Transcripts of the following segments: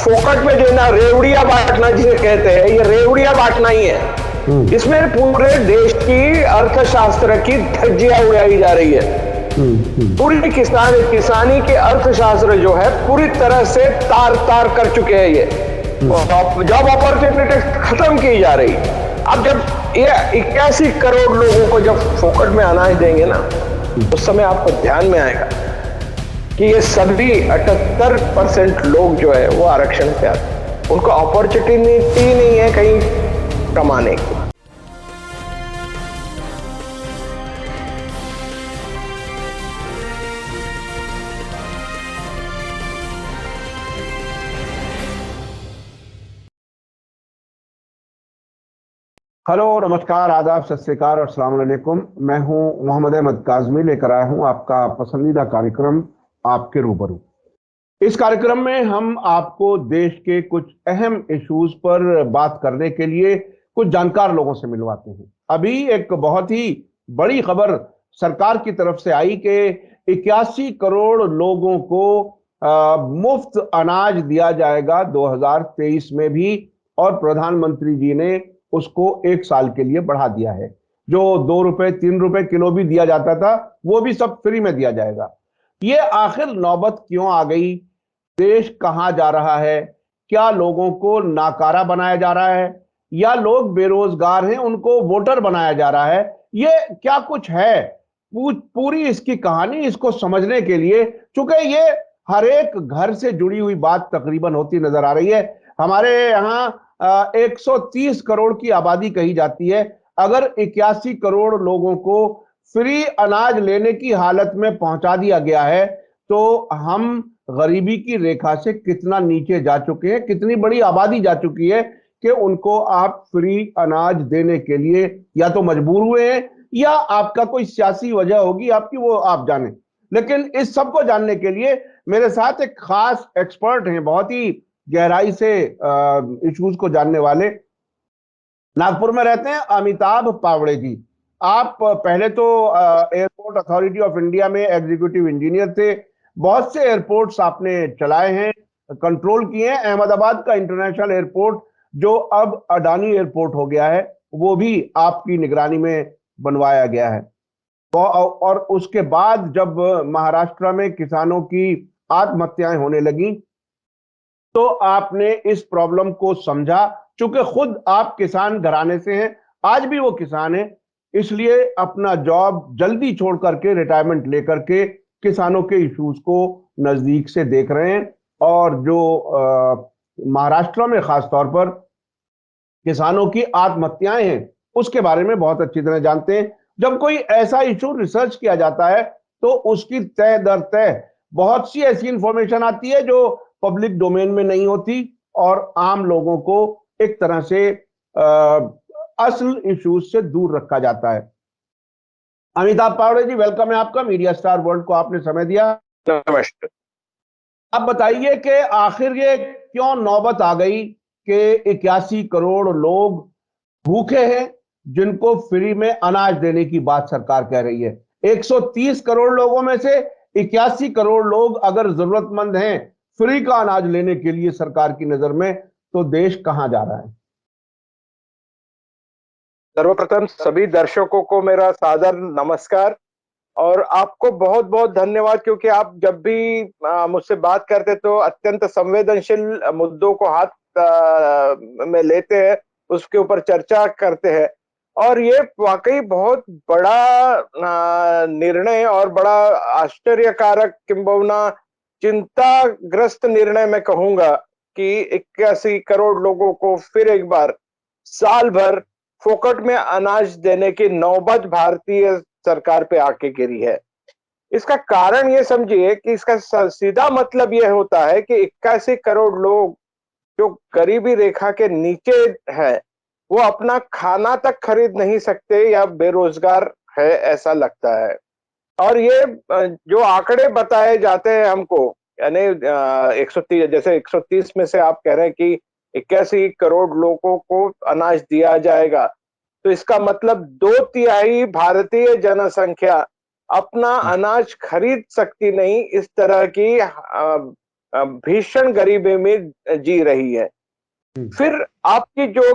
फोकट में देना, रेवड़िया बांटना जिसे कहते हैं, ये रेवड़िया बांटना ही है। इसमें पूरे देश की अर्थशास्त्र की धज्जियां उड़ाई जा रही है। पूरी किसानी के अर्थशास्त्र जो है पूरी तरह से तार तार कर चुके हैं ये। जॉब अपॉर्चुनिटी खत्म की जा रही। अब जब ये 81 करोड़ लोगों को जब फोकट में अनाज देंगे ना, उस समय आपको ध्यान में आएगा कि ये सभी 78% लोग जो है वो आरक्षण पे आते हैं, उनको अपॉर्चुनिटी नहीं है कहीं कमाने की। हेलो, नमस्कार, आदाब, सत श्री अकाल और अस्सलाम वालेकुम। मैं हूं मोहम्मद अहमद काज़मी, लेकर आया हूं आपका पसंदीदा कार्यक्रम आपके रूबरू। इस कार्यक्रम में हम आपको देश के कुछ अहम इश्यूज पर बात करने के लिए कुछ जानकार लोगों से मिलवाते हैं। अभी एक बहुत ही बड़ी खबर सरकार की तरफ से आई कि 81 करोड़ लोगों को मुफ्त अनाज दिया जाएगा 2023 में भी, और प्रधानमंत्री जी ने उसको 1 साल के लिए बढ़ा दिया है। जो 2 रुपए 3 रुपए किलो भी दिया जाता था वो भी सब फ्री में दिया जाएगा। ये आखिर नौबत क्यों आ गई? देश कहां जा रहा है? क्या लोगों को नाकारा बनाया जा रहा है, या लोग बेरोजगार हैं उनको वोटर बनाया जा रहा है? ये क्या कुछ है? पूरी इसकी कहानी, इसको समझने के लिए, चूंकि ये हर एक घर से जुड़ी हुई बात तकरीबन होती नजर आ रही है। हमारे यहाँ 130 करोड़ की आबादी कही जाती है। अगर 81 करोड़ लोगों को फ्री अनाज लेने की हालत में पहुंचा दिया गया है, तो हम गरीबी की रेखा से कितना नीचे जा चुके हैं, कितनी बड़ी आबादी जा चुकी है कि उनको आप फ्री अनाज देने के लिए या तो मजबूर हुए हैं या आपका कोई सियासी वजह होगी आपकी, वो आप जाने। लेकिन इस सब को जानने के लिए मेरे साथ एक खास एक्सपर्ट हैं, बहुत ही गहराई से इश्यूज को जानने वाले। नागपुर में रहते हैं अमिताभ पावड़े जी। आप पहले तो एयरपोर्ट अथॉरिटी ऑफ इंडिया में एग्जीक्यूटिव इंजीनियर थे। बहुत से एयरपोर्ट्स आपने चलाए हैं, कंट्रोल किए हैं। अहमदाबाद का इंटरनेशनल एयरपोर्ट जो अब अडानी एयरपोर्ट हो गया है, वो भी आपकी निगरानी में बनवाया गया है। और उसके बाद जब महाराष्ट्र में किसानों की आत्महत्याएं होने लगी, तो आपने इस प्रॉब्लम को समझा। चूंकि खुद आप किसान घराने से हैं, आज भी वो किसान हैं, इसलिए अपना जॉब जल्दी छोड़ करके, रिटायरमेंट लेकर के किसानों के इश्यूज को नजदीक से देख रहे हैं। और जो महाराष्ट्र में खास तौर पर किसानों की आत्महत्याएं हैं, उसके बारे में बहुत अच्छी तरह जानते हैं। जब कोई ऐसा इशू रिसर्च किया जाता है तो उसकी तह दर तह बहुत सी ऐसी इंफॉर्मेशन आती है जो पब्लिक डोमेन में नहीं होती, और आम लोगों को एक तरह से असल इश्यूज से दूर रखा जाता है। अमिताभ पावड़े जी, वेलकम है आपका। मीडिया स्टार वर्ल्ड को आपने समय दिया। नमस्कार। आप बताइए कि आखिर ये क्यों नौबत आ गई कि 81 करोड़ लोग भूखे हैं जिनको फ्री में अनाज देने की बात सरकार कह रही है। 130 करोड़ लोगों में से 81 करोड़ लोग अगर जरूरतमंद हैं फ्री का अनाज लेने के लिए सरकार की नजर में, तो देश कहां जा रहा है? सर्वप्रथम सभी दर्शकों को मेरा सादर नमस्कार, और आपको बहुत बहुत धन्यवाद, क्योंकि आप जब भी मुझसे बात करते तो अत्यंत संवेदनशील मुद्दों को हाथ में लेते हैं, उसके ऊपर चर्चा करते हैं। और ये वाकई बहुत बड़ा निर्णय और बड़ा आश्चर्यकारक, किंबहुना चिंताग्रस्त निर्णय मैं कहूंगा कि 81 करोड़ लोगों को फिर एक बार साल भर फोकट में अनाज देने की नौबत भारतीय सरकार पे आके गिरी है। इसका कारण ये समझिए कि इसका सीधा मतलब यह होता है कि 81 करोड़ लोग जो गरीबी रेखा के नीचे है, वो अपना खाना तक खरीद नहीं सकते या बेरोजगार है, ऐसा लगता है। और ये जो आंकड़े बताए जाते हैं हमको, यानी 130, जैसे 130 में से आप कह रहे हैं कि 81 करोड़ लोगों को अनाज दिया जाएगा, तो इसका मतलब 2/3 भारतीय जनसंख्या अपना अनाज खरीद सकती नहीं। इस तरह की भीषण गरीबी में जी रही है। फिर आपकी जो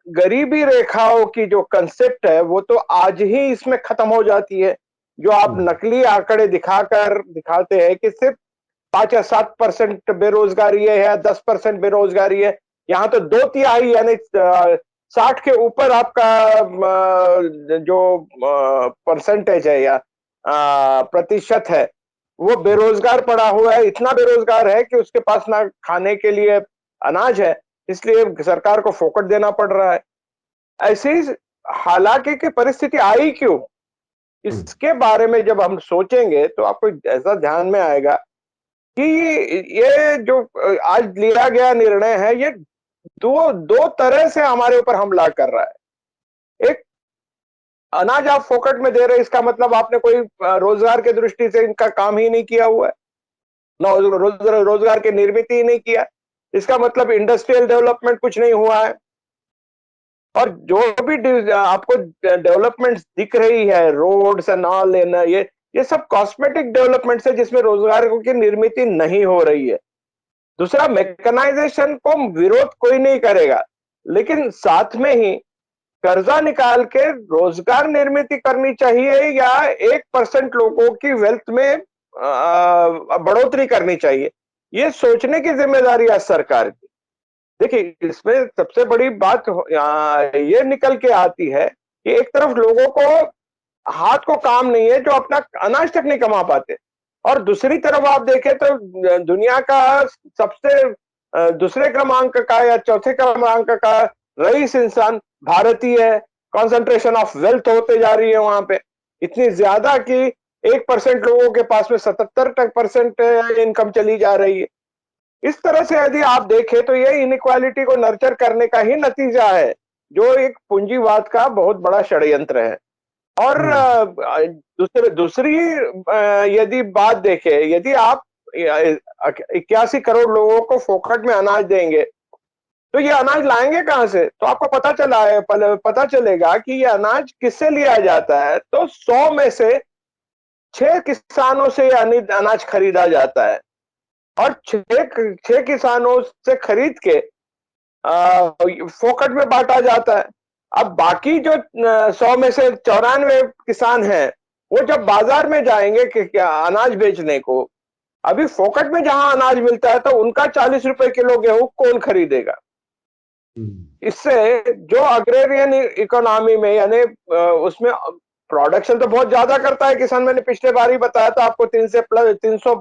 गरीबी रेखाओं की जो कंसेप्ट है वो तो आज ही इसमें खत्म हो जाती है। जो आप नकली आंकड़े दिखाते हैं कि सिर्फ 5 या 7% बेरोजगारी है या 10% बेरोजगारी है, यहाँ तो 2/3 यानी 60 के ऊपर आपका जो परसेंटेज है या प्रतिशत है वो बेरोजगार पड़ा हुआ है। इतना बेरोजगार है कि उसके पास ना खाने के लिए अनाज है, इसलिए सरकार को फोकट देना पड़ रहा है। ऐसी हालांकि की परिस्थिति आई क्यों, इसके बारे में जब हम सोचेंगे तो आपको ऐसा ध्यान में आएगा कि ये जो आज लिया गया निर्णय है ये दो दो तरह से हमारे ऊपर हमला कर रहा है। एक, अनाज आप फोकट में दे रहे हैं, इसका मतलब आपने कोई रोजगार की दृष्टि से इनका काम ही नहीं किया हुआ है, रोजगार की निर्मित ही नहीं किया, इसका मतलब इंडस्ट्रियल डेवलपमेंट कुछ नहीं हुआ है। और जो भी आपको डेवलपमेंट्स दिख रही है, रोड्स एंड ऑल, ये सब कॉस्मेटिक डेवलपमेंट्स है जिसमें रोजगार की निर्मित नहीं हो रही है। दूसरा, मैकेनाइजेशन को विरोध कोई नहीं करेगा, लेकिन साथ में ही कर्जा निकाल के रोजगार निर्मित करनी चाहिए या 1% लोगों की वेल्थ में बढ़ोतरी करनी चाहिए, ये सोचने की जिम्मेदारी है सरकार की। देखिए, इसमें सबसे बड़ी बात ये निकल के आती है कि एक तरफ लोगों को हाथ को काम नहीं है जो अपना अनाज तक नहीं कमा पाते, और दूसरी तरफ आप देखें तो दुनिया का सबसे दूसरे क्रमांक का या चौथे क्रमांक का रईस इंसान भारतीय है। कॉन्सेंट्रेशन ऑफ वेल्थ होते जा रही है वहां पे, इतनी ज्यादा कि 1% लोगों के पास में 77% इनकम चली जा रही है। इस तरह से यदि आप देखें तो ये इनइक्वालिटी को नर्चर करने का ही नतीजा है, जो एक पूंजीवाद का बहुत बड़ा षड्यंत्र है। और दूसरी यदि बात देखें, यदि आप 81 करोड़ लोगों को फोकट में अनाज देंगे तो ये अनाज लाएंगे कहां से? तो आपको पता चलेगा कि ये अनाज किससे लिया जाता है। तो 100 में से 6 किसानों से अनाज खरीदा जाता है, और 6 किसानों से खरीद के फोकट में बांटा जाता है। अब बाकी जो 100 में से 94 किसान हैं, वो जब बाजार में जाएंगे कि क्या अनाज बेचने को, अभी फोकट में जहां अनाज मिलता है तो उनका 40 रुपए किलो गेहूं कौन खरीदेगा? इससे जो अग्रेरियन इकोनॉमी में, यानी उसमें प्रोडक्शन तो बहुत ज्यादा करता है किसान। मैंने पिछले बार ही बताया था आपको, 300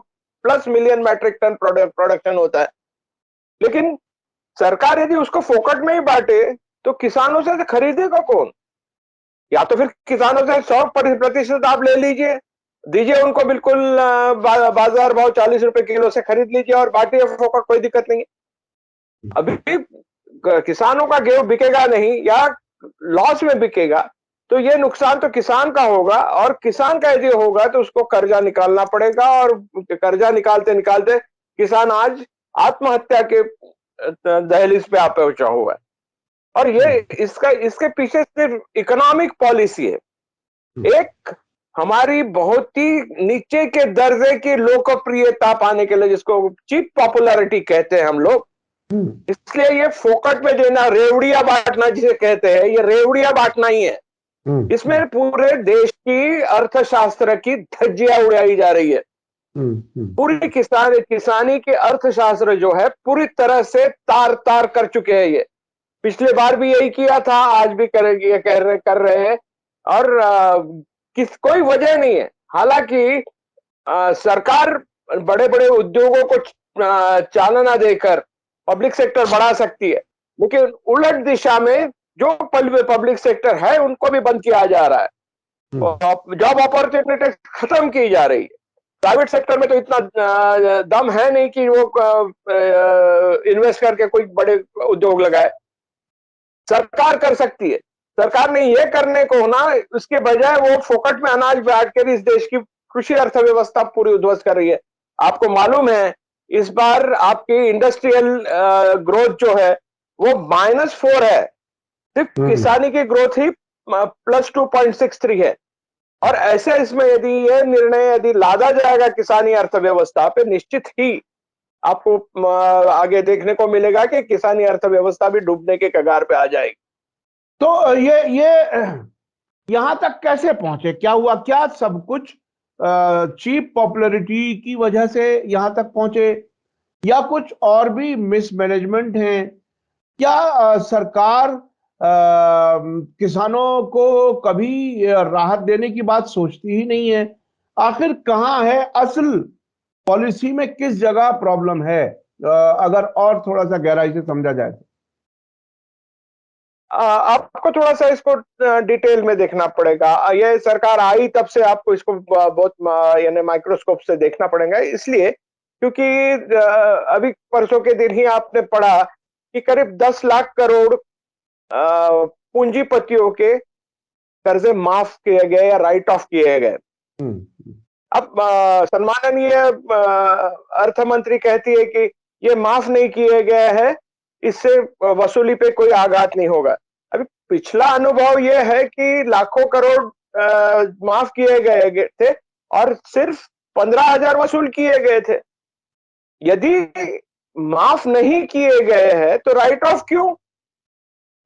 plus million metric tonne production होता है, लेकिन सरकार यदि उसको फोकट में ही बांटे तो किसानों से खरीदेगा कौन? या तो फिर किसानों से 100% आप ले लीजिए, दीजिए उनको बिल्कुल बाजार भाव 40 रुपए किलो से खरीद लीजिए और बांटिए फोकट, कोई दिक्कत नहीं है। अभी किसानों का गेहूं बिकेगा नहीं या लॉस में बिकेगा तो ये नुकसान तो किसान का होगा, और किसान का यदि होगा तो उसको कर्जा निकालना पड़ेगा, और कर्जा निकालते निकालते किसान आज आत्महत्या के दहलीज पे आ पहुंचा हुआ है। और ये इसके पीछे सिर्फ इकोनॉमिक पॉलिसी है, एक हमारी बहुत ही नीचे के दर्जे की लोकप्रियता पाने के लिए, जिसको चीप पॉपुलैरिटी कहते हैं हम लोग, इसलिए ये फोकट में देना, रेवड़िया बांटना जिसे कहते हैं, ये रेवड़िया बांटना ही है। इसमें पूरे देश की अर्थशास्त्र की धज्जियां उड़ाई जा रही है। पूरी किसानी के अर्थशास्त्र जो है पूरी तरह से तार तार कर चुके हैं। ये पिछले बार भी यही किया था, आज भी कर रहे हैं, और कोई वजह नहीं है। हालांकि सरकार बड़े बड़े उद्योगों को चालना देकर पब्लिक सेक्टर बढ़ा सकती है, लेकिन उलट दिशा में जो पब्लिक सेक्टर है उनको भी बंद किया जा रहा है, जॉब अपॉर्चुनिटी खत्म की जा रही है। प्राइवेट सेक्टर में तो इतना दम है नहीं कि वो इन्वेस्ट करके कोई बड़े उद्योग लगाए। सरकार कर सकती है, सरकार ने ये करने को ना, उसके बजाय वो फोकट में अनाज बांट कर इस देश की कृषि अर्थव्यवस्था पूरी उद्ध्वस्त कर रही है। आपको मालूम है इस बार आपकी इंडस्ट्रियल ग्रोथ जो है वो -4 है, सिर्फ किसानी की ग्रोथ ही +2.63 है। और ऐसे इसमें यदि ये निर्णय यदि लादा जाएगा किसानी अर्थव्यवस्था पे, निश्चित ही आपको आगे देखने को मिलेगा कि किसानी अर्थव्यवस्था भी डूबने के कगार पे आ जाएगी। तो ये यहां तक कैसे पहुंचे? क्या हुआ? क्या सब कुछ चीप पॉपुलैरिटी की वजह से यहां तक पहुंचे, या कुछ और भी मिसमैनेजमेंट है? क्या सरकार किसानों को कभी राहत देने की बात सोचती ही नहीं है? आखिर कहाँ है असल पॉलिसी में, किस जगह प्रॉब्लम है? अगर और थोड़ा सा गहराई से समझा जाए तो। आपको थोड़ा सा इसको डिटेल में देखना पड़ेगा। ये सरकार आई तब से आपको इसको बहुत यानी माइक्रोस्कोप से देखना पड़ेगा, इसलिए क्योंकि अभी परसों के दिन ही आपने पढ़ा कि करीब 10 लाख करोड़ पूंजीपतियों के कर्जे माफ किए गए या राइट ऑफ किए गए। अब सम्माननीय अर्थ मंत्री कहती है कि ये माफ नहीं किए गए हैं, इससे वसूली पे कोई आघात नहीं होगा। अभी पिछला अनुभव ये है कि लाखों करोड़ माफ किए गए थे और सिर्फ 15,000 वसूल किए गए थे। यदि माफ नहीं किए गए हैं तो राइट ऑफ क्यों,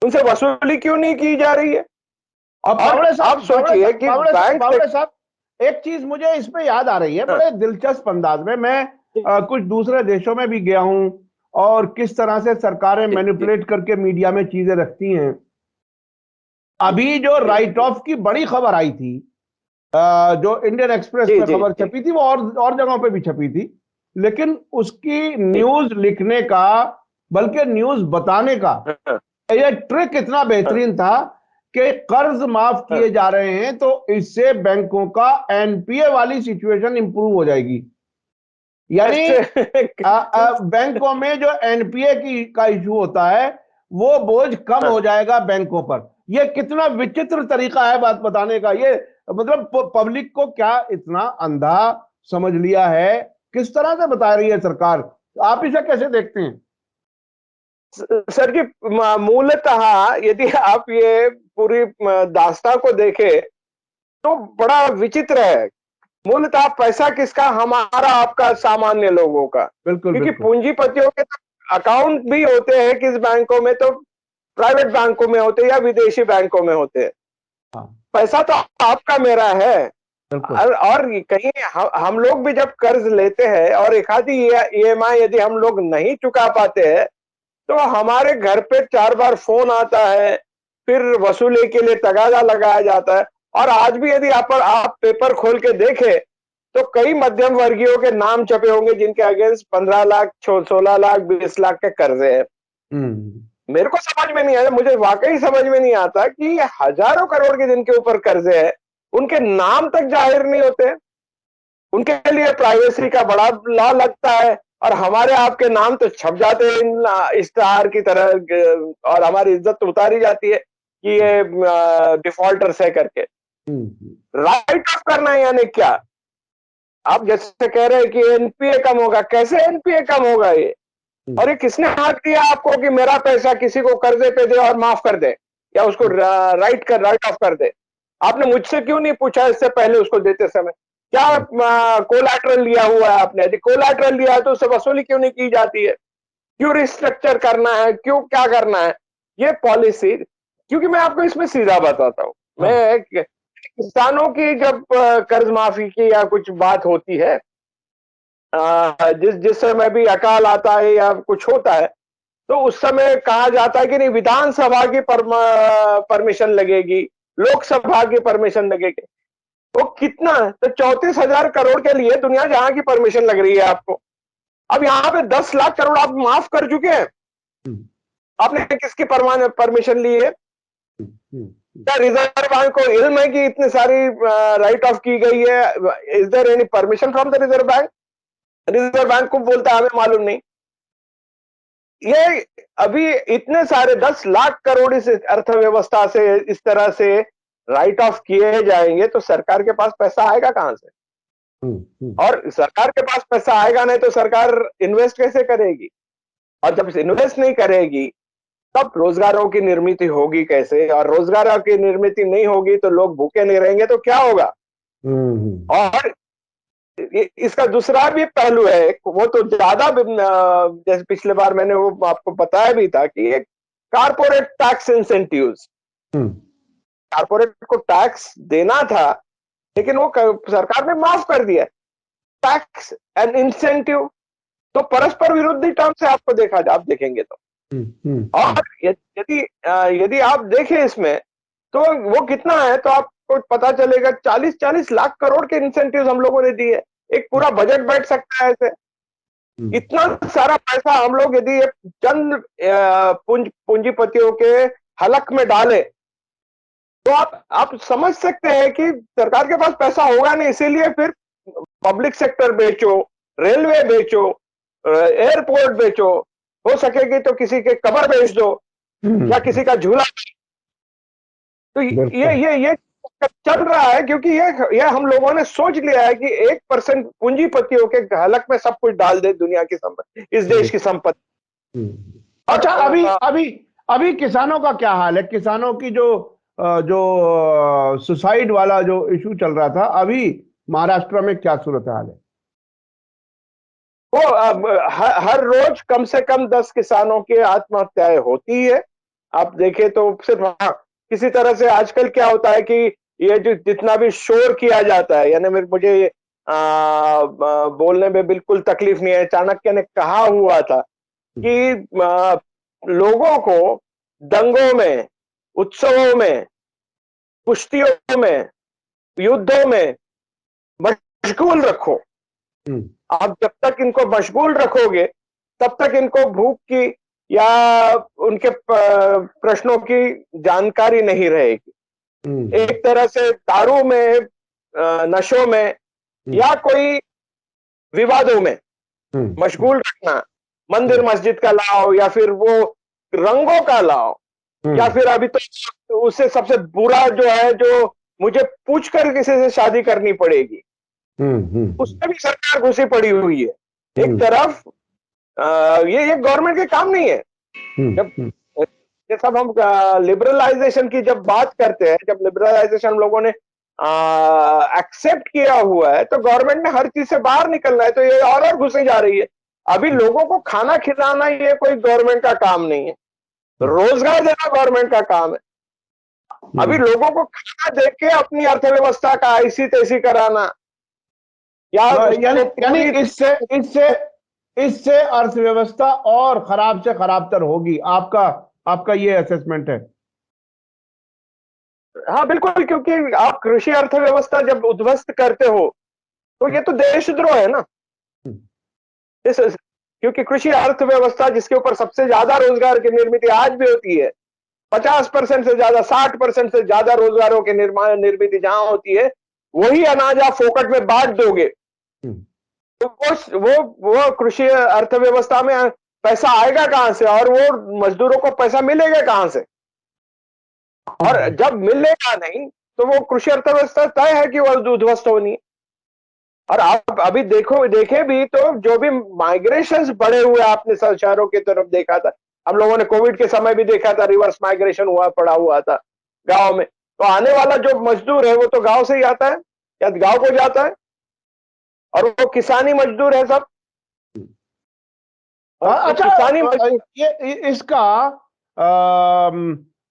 उनसे वसूली क्यों नहीं की जा रही है? अब आप सोचिए कि पावड़े साहब, एक चीज मुझे इस पे याद आ रही है बड़े दिलचस्प अंदाज में। मैं कुछ दूसरे देशों में भी गया हूं और किस तरह से सरकारें मैनिपुलेट करके मीडिया में चीजें रखती हैं। अभी जो राइट ऑफ की बड़ी खबर आई थी, जो इंडियन एक्सप्रेस में खबर छपी थी, वो और जगहों पे भी छपी थी, लेकिन उसकी न्यूज लिखने का, बल्कि न्यूज बताने का ये ट्रिक इतना बेहतरीन था कि कर्ज माफ किए जा रहे हैं तो इससे बैंकों का एनपीए वाली सिचुएशन इंप्रूव हो जाएगी। यानी बैंकों में जो एनपीए का इशू होता है वो बोझ कम हो जाएगा बैंकों पर। यह कितना विचित्र तरीका है बात बताने का। ये मतलब पब्लिक को क्या इतना अंधा समझ लिया है? किस तरह से बता रही है सरकार? आप इसे कैसे देखते हैं? सर जी, मूलतः यदि आप ये पूरी दास्तां को देखें तो बड़ा विचित्र है। मूलतः पैसा किसका? हमारा, आपका, सामान्य लोगों का। बिल्कुल, क्योंकि बिल्कुल। पूंजीपतियों के तो अकाउंट भी होते हैं किस बैंकों में, तो प्राइवेट बैंकों में होते हैं या विदेशी बैंकों में होते हैं। हाँ। पैसा तो आपका मेरा है। और कहीं हम लोग भी जब कर्ज लेते हैं और एक आधी ईएमआई यदि हम लोग नहीं चुका पाते हैं तो हमारे घर पे 4 बार फोन आता है, फिर वसूली के लिए तगादा लगाया जाता है। और आज भी यदि आप पेपर खोल के देखें तो कई मध्यम वर्गीयों के नाम छपे होंगे जिनके अगेंस्ट 15 लाख, 16 लाख, 20 लाख के कर्जे हैं। मेरे को समझ में नहीं आया, मुझे वाकई समझ में नहीं आता कि हजारों करोड़ के जिनके ऊपर कर्जे हैं उनके नाम तक जाहिर नहीं होते। उनके लिए प्राइवेसी का बड़ा लॉ लगता है और हमारे आपके नाम तो छप जाते हैं इश्तेहार की तरह और हमारी इज्जत तो उतारी जाती है कि ये डिफॉल्टर्स है करके। राइट ऑफ करना है यानी क्या? आप जैसे कह रहे हैं कि एनपीए कम होगा, कैसे एनपीए कम होगा ये? और ये किसने हक दिया आपको कि मेरा पैसा किसी को कर्जे पे दे और माफ कर दे या उसको राइट ऑफ कर दे? आपने मुझसे क्यों नहीं पूछा इससे पहले उसको देते समय? क्या कोलैटरल लिया हुआ है आपने? यदि कोलैटरल लिया है तो उससे वसूली क्यों नहीं की जाती है? क्यों रिस्ट्रक्चर करना है? क्यों क्या करना है? ये पॉलिसी, क्योंकि मैं आपको इसमें सीधा बताता हूँ। मैं किसानों की जब कर्ज माफी की या कुछ बात होती है, जिस समय भी अकाल आता है या कुछ होता है तो उस समय कहा जाता है कि नहीं विधानसभा की परमिशन लगेगी, लोकसभा की परमिशन लगेगी। वो कितना? तो 34,000 करोड़ के लिए दुनिया जहां की परमिशन लग रही है आपको। अब यहाँ पे 10 लाख करोड़ आप माफ कर चुके हैं। आपने किसकी परमिशन ली है? क्या रिजर्व बैंक को इल्म है कि इतनी सारी राइट ऑफ की गई है? Is there any permission from the Reserve Bank? Reserve Bank को बोलता है हमें मालूम नहीं। ये अभी इतने सारे 10 लाख करोड़ इस अर्थव्यवस्था से इस तरह से राइट ऑफ किए जाएंगे तो सरकार के पास पैसा आएगा कहां से? और सरकार के पास पैसा आएगा नहीं तो सरकार इन्वेस्ट कैसे करेगी? और जब इन्वेस्ट नहीं करेगी तब रोजगारों की निर्मित होगी कैसे? और रोजगारों की निर्मित नहीं होगी तो लोग भूखे नहीं रहेंगे तो क्या होगा? और इसका दूसरा भी पहलू है, वो तो ज्यादा जैसे पिछले बार मैंने वो आपको बताया भी था कि एक कारपोरेट टैक्स इंसेंटिव्स, कारपोरेट को टैक्स देना था लेकिन वो सरकार ने माफ कर दिया, टैक्स एंड इंसेंटिव, तो परस्पर विरोधी टर्म से आपको देखा, आप देखेंगे तो। और यदि यदि आप देखें इसमें तो वो कितना है तो आपको पता चलेगा, 40-40 लाख करोड़ के इंसेंटिव्स हम लोगों ने दिए। एक पूरा बजट बैठ सकता है ऐसे, इतना सारा पैसा हम लोग यदि चंद पूंजीपतियों के हलक में डाले तो आप समझ सकते हैं कि सरकार के पास पैसा होगा नहीं, इसीलिए फिर पब्लिक सेक्टर बेचो, रेलवे बेचो, एयरपोर्ट बेचो, हो सकेगी तो किसी के कब्र बेच दो या किसी का झूला। तो ये चल रहा है क्योंकि ये हम लोगों ने सोच लिया है कि 1% पूंजीपतियों के हलक में सब कुछ डाल दे दुनिया की संपत्ति, इस देश की संपत्ति। अच्छा, अभी अभी अभी किसानों का क्या हाल है? किसानों की जो सुसाइड वाला जो इशू चल रहा था, अभी महाराष्ट्र में क्या सूरत हाल है? वो हर रोज कम से कम 10 किसानों की आत्महत्याएं होती है। आप देखें तो सिर्फ, हाँ, किसी तरह से आजकल क्या होता है कि ये जो जितना भी शोर किया जाता है, यानी मुझे बोलने में बिल्कुल तकलीफ नहीं है, चाणक्य ने कहा हुआ था कि लोगों को दंगों में, उत्सवों में, कुश्तियों में, युद्धों में मशगूल रखो। आप जब तक इनको मशगूल रखोगे तब तक इनको भूख की या उनके प्रश्नों की जानकारी नहीं रहेगी। एक तरह से दारू में, नशों में या कोई विवादों में मशगूल रखना, मंदिर मस्जिद का लाओ या फिर वो रंगों का लाओ, या फिर अभी तो उससे सबसे बुरा जो है, जो मुझे पूछकर किसी से शादी करनी पड़ेगी, उसमें भी सरकार घुसी पड़ी हुई है। एक तरफ ये गवर्नमेंट के काम नहीं है। जब ये सब हम लिबरलाइजेशन की जब बात करते हैं, जब लिबरलाइजेशन हम लोगों ने एक्सेप्ट किया हुआ है तो गवर्नमेंट ने हर चीज से बाहर निकलना है, तो ये और घुसे जा रही है। अभी लोगों को खाना खिलाना ये कोई गवर्नमेंट का काम नहीं है, रोजगार देना गवर्नमेंट का काम है। अभी लोगों को खाना दे के अपनी अर्थव्यवस्था का ऐसी तैसी कराना, यानी इससे इससे इससे अर्थव्यवस्था और खराब से खराबतर होगी, आपका ये असेसमेंट है? हाँ बिल्कुल, क्योंकि आप कृषि अर्थव्यवस्था जब उद्ध्वस्त करते हो तो ये तो देशद्रोह है ना। क्योंकि कृषि अर्थव्यवस्था जिसके ऊपर सबसे ज्यादा रोजगार की निर्मित आज भी होती है, 50% से ज्यादा, 60% से ज्यादा रोजगारों की निर्मित जहां होती है, वही अनाज आप फोकट में बांट दोगे तो वो कृषि अर्थव्यवस्था में पैसा आएगा कहां से, और वो मजदूरों को पैसा मिलेगा कहां से? और जब मिलेगा नहीं तो वो कृषि अर्थव्यवस्था तय है कि वो उद्ध्वस्त होनी है। और आप अभी देखे भी तो जो भी माइग्रेशंस बढ़े हुए, आपने शहरों की तरफ देखा था, हम लोगों ने कोविड के समय भी देखा था, रिवर्स माइग्रेशन पड़ा हुआ था गांव में। तो आने वाला जो मजदूर है वो तो गांव से ही आता है या गांव को जाता है, और वो किसानी मजदूर है सब। अच्छा, किसानी ये इसका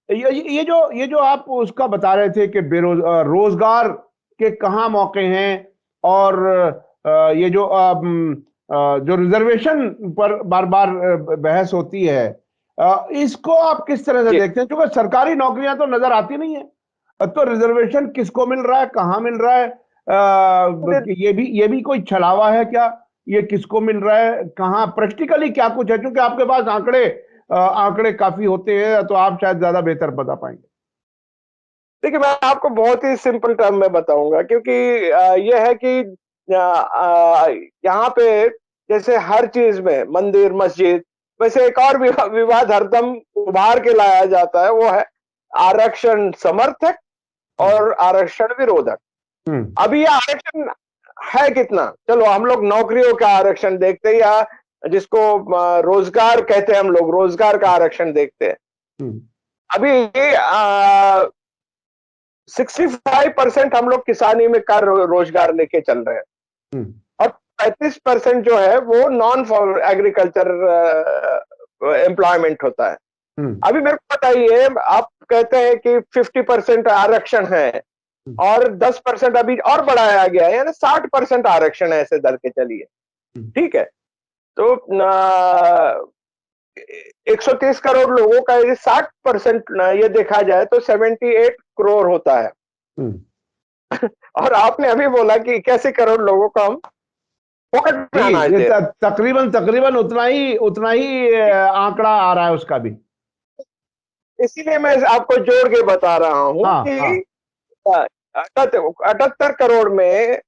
ये जो आप उसका बता रहे थे कि रोजगार के कहाँ मौके हैं, और ये जो रिजर्वेशन पर बार बार बहस होती है, इसको आप किस तरह से देखते हैं? क्योंकि सरकारी नौकरियां तो नजर आती नहीं है, तो रिजर्वेशन किसको मिल रहा है, कहाँ मिल रहा है? ये भी कोई छलावा है क्या? ये किसको मिल रहा है, कहाँ प्रैक्टिकली क्या कुछ है? क्योंकि आपके पास आंकड़े काफी होते हैं, तो आप शायद ज्यादा बेहतर बता पाएंगे। देखिए, मैं आपको बहुत ही सिंपल टर्म में बताऊंगा, क्योंकि यह है कि यहाँ पे जैसे हर चीज में, मंदिर मस्जिद, वैसे एक और विवाद हरदम उभार के लाया जाता है, वो है आरक्षण समर्थक और आरक्षण विरोधक। अभी ये आरक्षण है कितना? चलो हम लोग नौकरियों का आरक्षण देखते हैं, या जिसको रोजगार कहते हैं, हम लोग रोजगार का आरक्षण देखते हैं। अभी ये 65% हम लोग किसानी में कर रोजगार लेके चल रहे हैं। और 35% जो है वो नॉन एग्रीकल्चर एम्प्लॉयमेंट होता है। अभी मेरे को बताइए, आप कहते हैं कि 50% आरक्षण है और 10% अभी और बढ़ाया गया है, यानी 60% आरक्षण है, ऐसे धर के चलिए, ठीक है। तो 130 करोड़ लोगों का यदि 60% ये देखा जाए तो 78 करोड़ होता है। और आपने अभी बोला कि 81 करोड़ लोगों को हम फोकट में अनाज ये दे रहे हैं। तकरीबन तकरीबन उतना ही आंकड़ा आ रहा है उसका भी। इसीलिए मैं आपको जोड़ के बता रहा हूं हाँ, हाँ। कि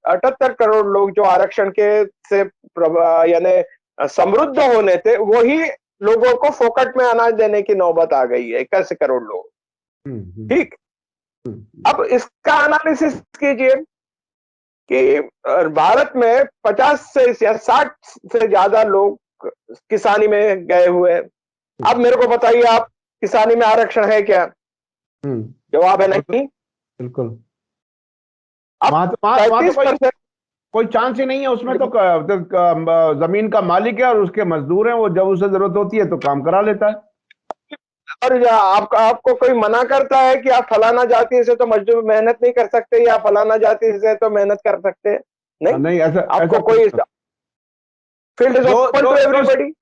78 करोड़ लोग जो आरक्षण के से यानी समृद्ध होने थे, वही लोगों को फोकट में अनाज देने की नौबत आ गई है, 81 करोड़ लोग। ठीक, अब इसका एनालिसिस कीजिए कि भारत में 50 से या 60 से ज्यादा लोग किसानी में गए हुए हैं। अब मेरे को बताइए, आप किसानी में आरक्षण है क्या? जवाब है नहीं। बिल्कुल। अब वहां तो 35%। कोई चांस ही नहीं है उसमें तो जमीन का मालिक है और उसके मजदूर हैं, वो जब उसे जरूरत होती है तो काम करा लेता है। और आपको कोई मना करता है कि आप फलाना जाति से तो मजदूर मेहनत नहीं कर सकते या फलाना जाति से तो मेहनत कर सकते हैं? नहीं, नहीं, ऐसा ऐसा आपको कुछ कोई, नहीं। फील्ड इज जो ओपन जो टू जो एवरीबॉडी।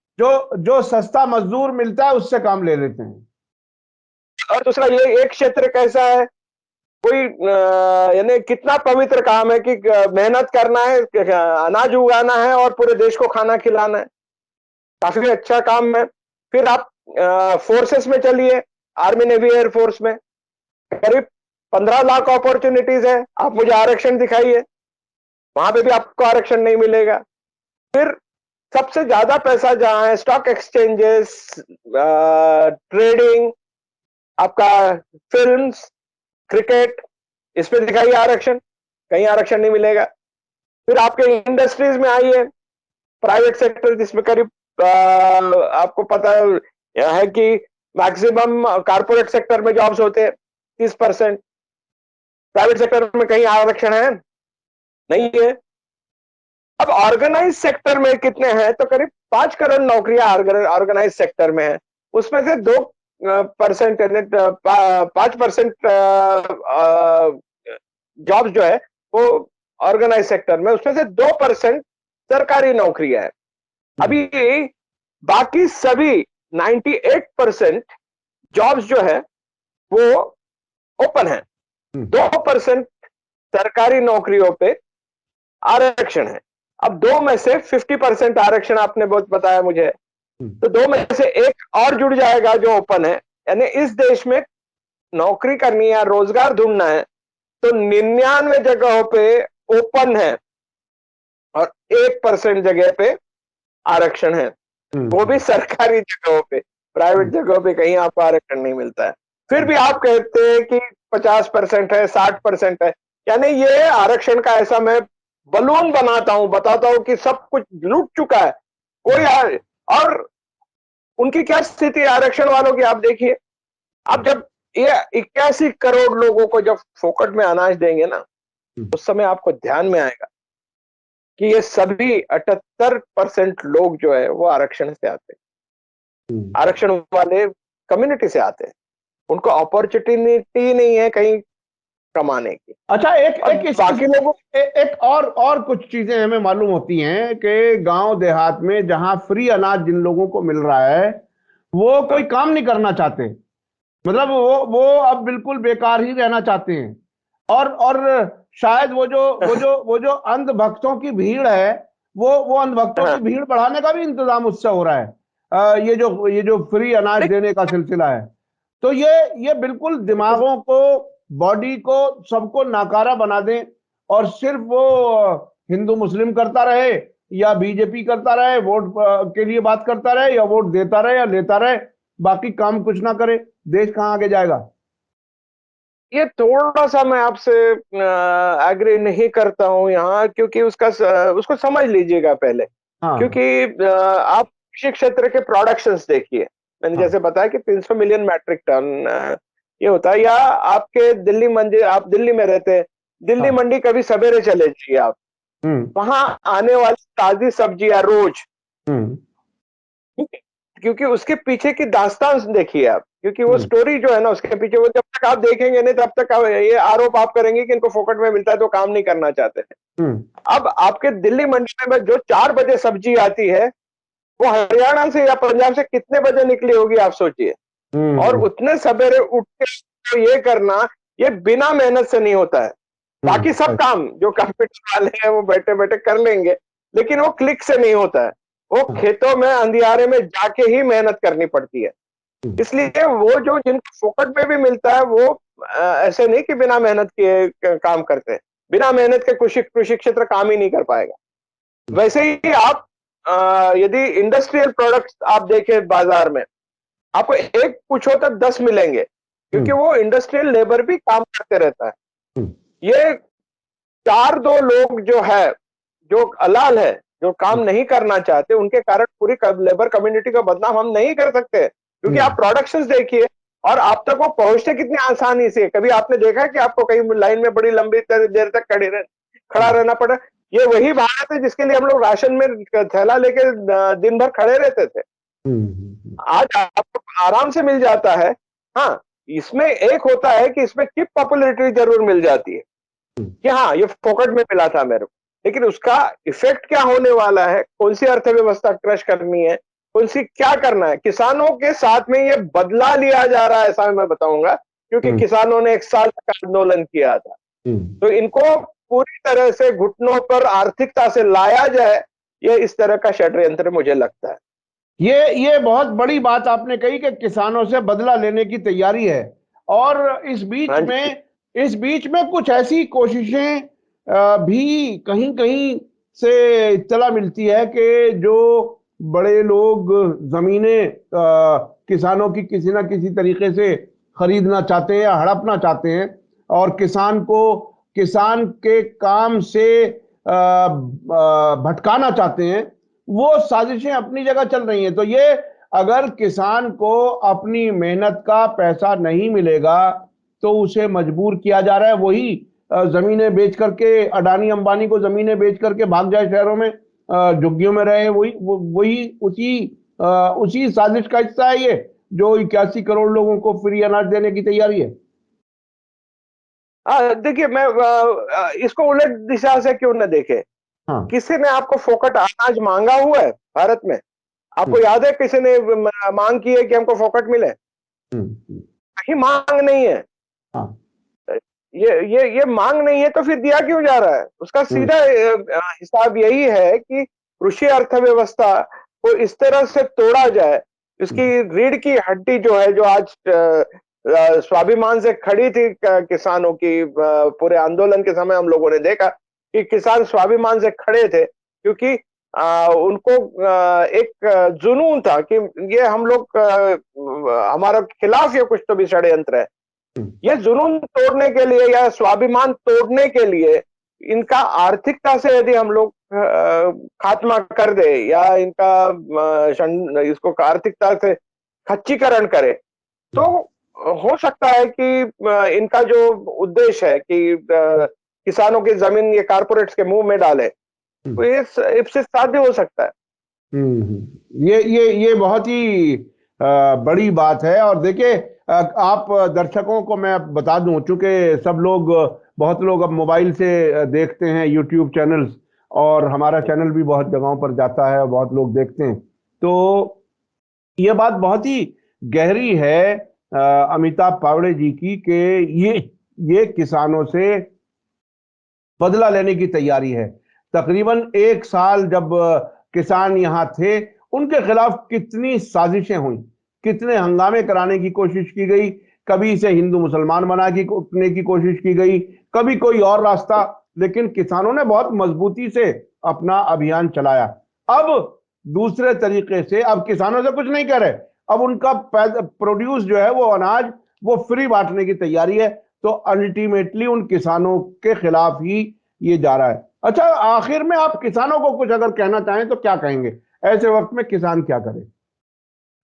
जो सस्ता मजदूर मिलता है उससे काम ले लेते हैं। और दूसरा, ये एक क्षेत्र कैसा है, कोई यानी कितना पवित्र काम है कि मेहनत करना है, अनाज उगाना है और पूरे देश को खाना खिलाना है। काफी अच्छा काम है। फिर आप फोर्सेस में चलिए, आर्मी नेवी एयर फोर्स में करीब 15 लाख अपॉर्चुनिटीज है। आप मुझे आरक्षण दिखाइए, वहां पे भी आपको आरक्षण नहीं मिलेगा। फिर सबसे ज्यादा पैसा जहां है, स्टॉक एक्सचेंजेस, ट्रेडिंग, आपका फिल्म्स, क्रिकेट, इस पे दिखाइए आरक्षण, कहीं आरक्षण नहीं मिलेगा। फिर आपके इंडस्ट्रीज में आइए, प्राइवेट सेक्टर जिसमें करीब आपको पता है कि मैक्सिमम कारपोरेट सेक्टर में जॉब्स होते हैं 30%। प्राइवेट सेक्टर में कहीं आरक्षण है? नहीं है। अब ऑर्गेनाइज सेक्टर में कितने हैं, तो करीब 5 करोड़ नौकरियां ऑर्गेनाइज सेक्टर में है। उसमें से 2% 5% जॉब्स जो है वो ऑर्गेनाइज सेक्टर में, उसमें से 2% सरकारी नौकरियां है। अभी बाकी सभी 98% जॉब्स जो है वो ओपन है। 2% सरकारी नौकरियों पे आरक्षण है। अब दो में से 50% आरक्षण आपने बहुत बताया मुझे, तो दो में से एक और जुड़ जाएगा जो ओपन है। यानी इस देश में नौकरी करनी है, रोजगार ढूंढना है, तो 99 जगहों पे ओपन है और 1% जगह पे आरक्षण है, वो भी सरकारी जगहों पे। प्राइवेट जगहों पे कहीं आपको आरक्षण नहीं मिलता है। फिर भी आप कहते हैं कि 50% है, 60% है। यानी ये आरक्षण का ऐसा मैं बलून बनाता हूं, बताता हूं कि सब कुछ लूट चुका है कोई और उनकी क्या स्थिति है आरक्षण वालों की, आप देखिए। आप जब ये 81 करोड़ लोगों को जब फोकट में अनाज देंगे ना, उस समय आपको ध्यान में आएगा कि ये सभी 78% लोग जो है वो आरक्षण से आते हैं, आरक्षण वाले कम्युनिटी से आते हैं। उनको अपॉर्चुनिटी नहीं है कहीं कमाने की। अच्छा, बाकी लोगों एक और कुछ चीजें हमें मालूम होती हैं कि गांव देहात में जहां फ्री अनाज जिन लोगों को मिल रहा है वो कोई काम नहीं करना चाहते। मतलब वो अब बिल्कुल बेकार ही रहना चाहते हैं। और शायद वो जो अंधभक्तों की भीड़ है, वो अंधभक्तों की हाँ, भीड़ बढ़ाने का भी इंतजाम उससे हो रहा है। ये जो फ्री अनाज देने का सिलसिला है, तो ये बिल्कुल दिमागों को, बॉडी को, सबको नाकारा बना दें और सिर्फ वो हिंदू मुस्लिम करता रहे या बीजेपी करता रहे, वोट के लिए बात करता रहे या वोट देता रहे या लेता रहे, बाकी काम कुछ ना करे, देश कहां आगे जाएगा? ये थोड़ा सा मैं आपसे एग्री नहीं करता हूं यहाँ, क्योंकि उसको समझ लीजिएगा पहले। हाँ, क्योंकि आप कृषि क्षेत्र के प्रोडक्शंस देखिए। मैंने हाँ, जैसे बताया कि 300 मिलियन मैट्रिक टन ये होता है। या आपके दिल्ली मंडी, आप दिल्ली में रहते हैं, दिल्ली हाँ, मंडी कभी सवेरे चले जाइए आप, वहां आने वाली ताजी सब्जियां रोज, हम्म। क्योंकि उसके पीछे की दास्तान देखिए आप, क्योंकि वो हम्म। स्टोरी जो है ना उसके पीछे, वो जब तक आप देखेंगे नहीं तब तक ये आरोप आप करेंगे कि इनको फोकट में मिलता है तो काम नहीं करना चाहते हैं। हम्म। अब आपके दिल्ली मंडी में जो 4 बजे सब्जी आती है, वो हरियाणा से या पंजाब से कितने बजे निकली होगी आप सोचिए। और हम्म। उतने सवेरे उठ के तो ये करना, ये बिना मेहनत से नहीं होता है। बाकी सब सही। काम जो कंप्यूटर वाले हैं वो बैठे बैठे कर लेंगे, लेकिन वो क्लिक से नहीं होता है। वो हाँ। खेतों में अंधियारे में जाके ही मेहनत करनी पड़ती है। हम्म। इसलिए वो जो जिनको फोकट में भी मिलता है वो ऐसे नहीं कि बिना मेहनत किए काम करते हैं। बिना मेहनत के कृषि कृषि क्षेत्र काम ही नहीं कर पाएगा। वैसे ही आप यदि इंडस्ट्रियल प्रोडक्ट्स आप देखें बाजार में, आपको एक पूछो तो 10 मिलेंगे, क्योंकि हम्म। वो इंडस्ट्रियल लेबर भी काम करते रहता है। हम्म। ये 4-2 लोग जो है, जो अलाल है, जो काम हम्म। नहीं करना चाहते, उनके कारण पूरी लेबर कम्युनिटी का बदनाम हम नहीं कर सकते, क्योंकि आप हम्म। प्रोडक्शंस देखिए और आप तक वो पहुंचते कितनी आसानी से। कभी आपने देखा है कि आपको कहीं लाइन में बड़ी लंबी देर तक खड़ा हम्म। रहना पड़ा? ये वही भारत है जिसके लिए हम लोग राशन में थैला लेके दिन भर खड़े रहते थे। हम्म। आज आपको आराम से मिल जाता है। हाँ, इसमें एक होता है कि इसमें चिप पॉपुलैरिटी जरूर मिल जाती है कि हाँ ये फोकट में मिला था मेरे को, लेकिन उसका इफेक्ट क्या होने वाला है, कौन सी अर्थव्यवस्था क्रश करनी है, कौन सी क्या करना है, किसानों के साथ में ये बदला लिया जा रहा है, ऐसा मैं बताऊंगा, क्योंकि हम्म। किसानों ने 1 साल तक आंदोलन किया था। हम्म। तो इनको पूरी तरह से घुटनों पर आर्थिकता से लाया जाए, ये इस तरह का षड्यंत्र मुझे लगता है। ये बहुत बड़ी बात आपने कही कि किसानों से बदला लेने की तैयारी है। और हाँ जी। इस बीच में कुछ ऐसी कोशिशें भी कहीं कहीं से इत्तला मिलती है कि जो बड़े लोग जमीनें किसानों की किसी ना किसी तरीके से खरीदना चाहते हैं या हड़पना चाहते हैं, और किसान के काम से भटकाना चाहते हैं। वो साजिशें अपनी जगह चल रही हैं। तो ये, अगर किसान को अपनी मेहनत का पैसा नहीं मिलेगा तो उसे मजबूर किया जा रहा है वही जमीनें बेच करके, अडानी अंबानी को जमीनें बेच करके भाग जाए शहरों में, झुग्गियों में रहे। वही उसी साजिश का हिस्सा है ये, जो 81 करोड़ लोगों को फ्री अनाज देने की तैयारी है। देखिए, मैं इसको उलट दिशा से क्यों न देखे। हाँ। किसी ने आपको फोकट अनाज मांगा हुआ है भारत में? आपको हम्म। याद है किसी ने मांग की है कि हमको फोकट मिले? हम्म। कहीं मांग नहीं है। हाँ। ये मांग नहीं है तो फिर दिया क्यों जा रहा है? उसका हम्म। सीधा हिसाब यही है कि कृषि अर्थव्यवस्था को इस तरह से तोड़ा जाए, हम्म। इसकी रीढ़ की हड्डी जो है, जो आज स्वाभिमान से खड़ी थी किसानों की, पूरे आंदोलन के समय हम लोगों ने देखा कि किसान स्वाभिमान से खड़े थे, क्योंकि उनको एक जुनून था कि ये हम लोग हमारे खिलाफ ये कुछ तो भी षड्यंत्र है। हम्म। ये जुनून तोड़ने के लिए या स्वाभिमान तोड़ने के लिए, इनका आर्थिकता से यदि हम लोग खात्मा कर दे, या इनका इसको आर्थिकता से खच्चीकरण करे, तो हो सकता है कि इनका जो उद्देश्य है कि किसानों की जमीन ये कारपोरेट्स के मुंह में डाले, तो हम्म। ये इससे साध्य हो सकता है। ये बहुत ही बड़ी बात है। और देखिए, आप दर्शकों को मैं बता दूं, चूंकि सब लोग, बहुत लोग अब मोबाइल से देखते हैं यूट्यूब चैनल्स, और हमारा चैनल भी बहुत जगहों पर जाता है और बहुत लोग देखते हैं। तो ये बात बहुत ही गहरी है अमिताभ पावड़े जी की, कि ये किसानों से बदला लेने की तैयारी है। तकरीबन 1 साल जब किसान यहां थे, उनके खिलाफ कितनी साजिशें हुई, कितने हंगामे कराने की कोशिश की गई। कभी इसे हिंदू मुसलमान बनाने की कोशिश की गई, कभी कोई और रास्ता, लेकिन किसानों ने बहुत मजबूती से अपना अभियान चलाया। अब दूसरे तरीके से, अब किसानों से कुछ नहीं कह रहे, अब उनका प्रोड्यूस जो है, वो अनाज, वो फ्री बांटने की तैयारी है। तो अल्टीमेटली उन किसानों के खिलाफ ही ये जा रहा है। अच्छा, आखिर में आप किसानों को कुछ अगर कहना चाहें तो क्या कहेंगे? ऐसे वक्त में किसान क्या करे?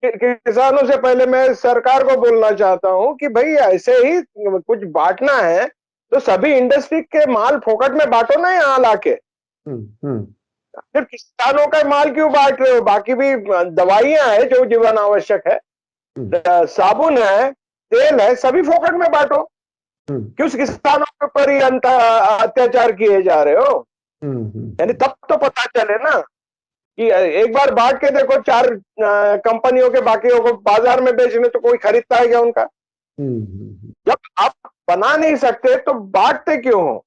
किसानों से पहले मैं सरकार को बोलना चाहता हूं कि भाई ऐसे ही कुछ बांटना है तो सभी इंडस्ट्री के माल फोकट में बांटो ना यहाँ लाके। हम्म। फिर किसानों का माल क्यों बांट रहे हो? बाकी भी दवाइयां है जो जीवन आवश्यक है, साबुन है, तेल है, सभी फोकट में बांटो। क्यों किसानों के ऊपर ही अत्याचार किए जा रहे हो? यानी तब तो पता चले ना कि एक बार बांट के देखो, 4 कंपनियों के, बाकियों को बाजार में बेचने, तो कोई खरीदता है क्या उनका? जब आप बना नहीं सकते तो बांटते क्यों हो?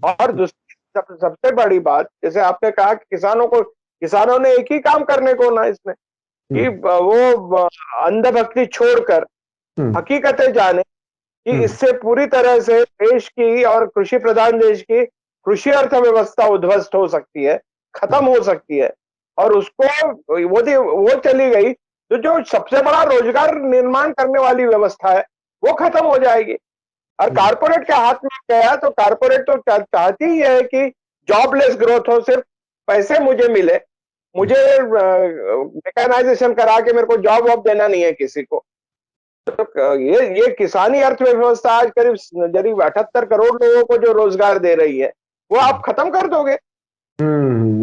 और दूसरी सबसे बड़ी बात, जैसे आपने कहा कि किसानों ने एक ही काम करने को ना इसमें, कि वो अंधभक्ति छोड़कर हकीकतें जाने कि इससे पूरी तरह से देश की और कृषि प्रधान देश की कृषि अर्थव्यवस्था उद्ध्वस्त हो सकती है, खत्म हो सकती है। और उसको वो चली गई तो जो सबसे बड़ा रोजगार निर्माण करने वाली व्यवस्था है वो खत्म हो जाएगी। और कारपोरेट के हाथ में गया तो कारपोरेट तो चाहती ही है कि जॉबलेस ग्रोथ हो, सिर्फ पैसे मुझे मिले, मुझे मैकेनाइजेशन करा के मेरे को जॉब वॉब देना नहीं है किसी को। तो ये किसानी अर्थव्यवस्था आज करीब 78 करोड़ लोगों को जो रोजगार दे रही है वो आप खत्म कर दोगे।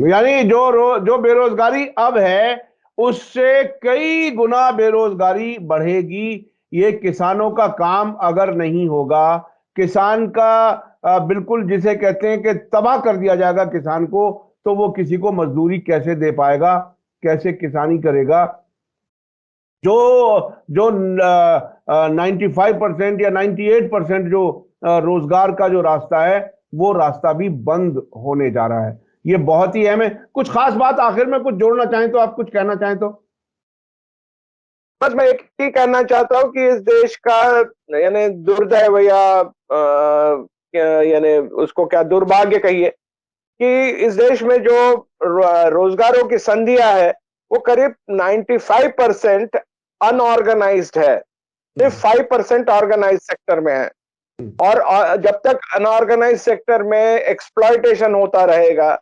यानी जो बेरोजगारी अब है उससे कई गुना बेरोजगारी बढ़ेगी। ये किसानों का काम अगर नहीं होगा, किसान का बिल्कुल जिसे कहते हैं कि तबाह कर दिया जाएगा किसान को, तो वो किसी को मजदूरी कैसे दे पाएगा, कैसे किसानी करेगा? जो जो 95% या 98% जो रोजगार का जो रास्ता है वो रास्ता भी बंद होने जा रहा है। ये बहुत ही अहम है। कुछ खास बात आखिर में कुछ जोड़ना चाहें तो, आप कुछ कहना चाहें तो? बस मैं एक ही कहना चाहता हूं कि इस देश का यानी दुर्दैव यानी उसको क्या दुर्भाग्य कहिए कि इस देश में जो रोजगारों की संधियां है वो करीब 95% अनऑर्गेनाइज्ड है, सिर्फ 5% ऑर्गेनाइज सेक्टर में है। और जब तक अनऑर्गेनाइज सेक्टर में एक्सप्लॉयटेशन होता रहेगा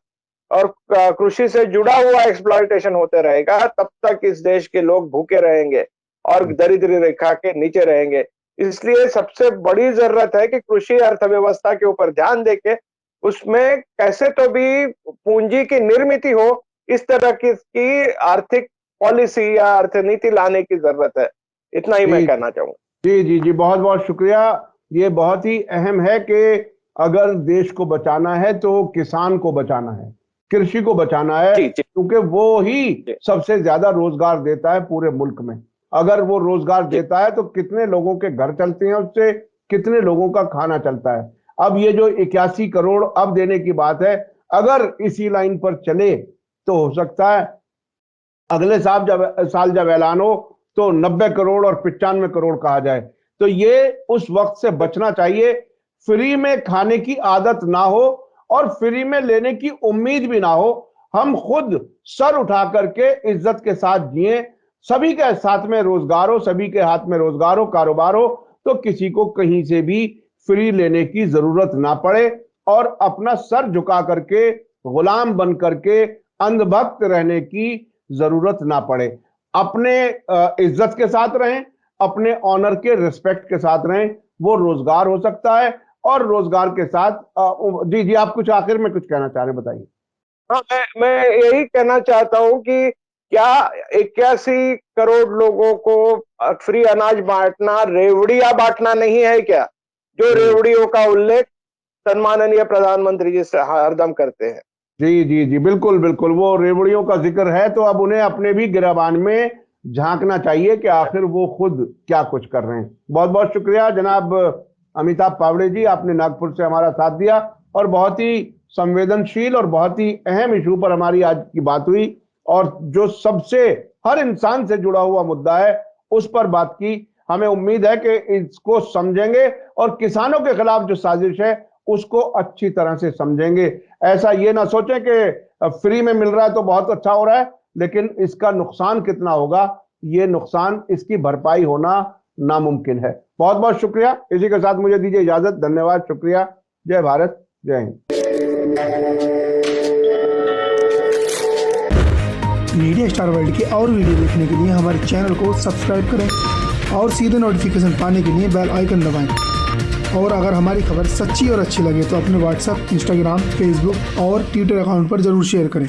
और कृषि से जुड़ा हुआ एक्सप्लॉयटेशन होते रहेगा, तब तक इस देश के लोग भूखे रहेंगे और दरिद्र रेखा के नीचे रहेंगे। इसलिए सबसे बड़ी जरूरत है कि कृषि अर्थव्यवस्था के ऊपर ध्यान देके उसमें कैसे तो भी पूंजी की निर्मित हो, इस तरह की आर्थिक पॉलिसी या अर्थनीति लाने की जरूरत है। इतना ही मैं कहना चाहूंगा। जी जी जी, बहुत बहुत शुक्रिया। ये बहुत ही अहम है कि अगर देश को बचाना है तो किसान को बचाना है, कृषि को बचाना है, क्योंकि वो ही सबसे ज्यादा रोजगार देता है पूरे मुल्क में। अगर वो रोजगार देता है तो कितने लोगों के घर चलते हैं उससे, कितने लोगों का खाना चलता है। अब ये जो 81 करोड़ अब देने की बात है, अगर इसी लाइन पर चले तो हो सकता है अगले साल जब ऐलान हो तो 90 करोड़ और 95 करोड़ कहा जाए। तो ये उस वक्त से बचना चाहिए। फ्री में खाने की आदत ना हो और फ्री में लेने की उम्मीद भी ना हो। हम खुद सर उठा करके इज्जत के साथ जिए, सभी के साथ में रोजगार हो, सभी के हाथ में रोजगार हो, कारोबार हो, तो किसी को कहीं से भी फ्री लेने की जरूरत ना पड़े और अपना सर झुका करके गुलाम बन करके अंधभक्त रहने की जरूरत ना पड़े। अपने इज्जत के साथ रहें, अपने ऑनर के रिस्पेक्ट के साथ रहें, वो रोजगार हो सकता है। और रोजगार के साथ जी जी, आप कुछ आखिर में कुछ कहना चाह रहे हैं, बताइए। हाँ, मैं यही कहना चाहता हूं कि क्या 81 करोड़ लोगों को फ्री अनाज बांटना रेवड़ियां बांटना नहीं है क्या? जो रेवड़ियों का उल्लेख सम्माननीय प्रधानमंत्री जी से हरदम करते हैं। जी जी जी, बिल्कुल बिल्कुल, वो रेवड़ियों का जिक्र है तो अब उन्हें अपने भी गिराबान में झांकना चाहिए कि आखिर वो खुद क्या कुछ कर रहे हैं। बहुत बहुत शुक्रिया जनाब अमिताभ पावड़े जी, आपने नागपुर से हमारा साथ दिया और बहुत ही संवेदनशील और बहुत ही अहम इशू पर हमारी आज की बात हुई और जो सबसे हर इंसान से जुड़ा हुआ मुद्दा है उस पर बात की। हमें उम्मीद है कि इसको समझेंगे और किसानों के खिलाफ जो साजिश है उसको अच्छी तरह से समझेंगे। ऐसा ये ना सोचें कि फ्री में मिल रहा है तो बहुत अच्छा हो रहा है, लेकिन इसका नुकसान कितना होगा, ये नुकसान इसकी भरपाई होना नामुमकिन है। बहुत बहुत शुक्रिया। इसी के साथ मुझे दीजिए इजाजत। धन्यवाद, शुक्रिया। जय भारत, जय हिंद। मीडिया स्टार वर्ल्ड के और वीडियो देखने के लिए हमारे चैनल को सब्सक्राइब करें और सीधे नोटिफिकेशन पाने के लिए बेल आइकन दबाएं। और अगर हमारी खबर सच्ची और अच्छी लगे तो अपने व्हाट्सएप, इंस्टाग्राम, फेसबुक और ट्विटर अकाउंट पर जरूर शेयर करें।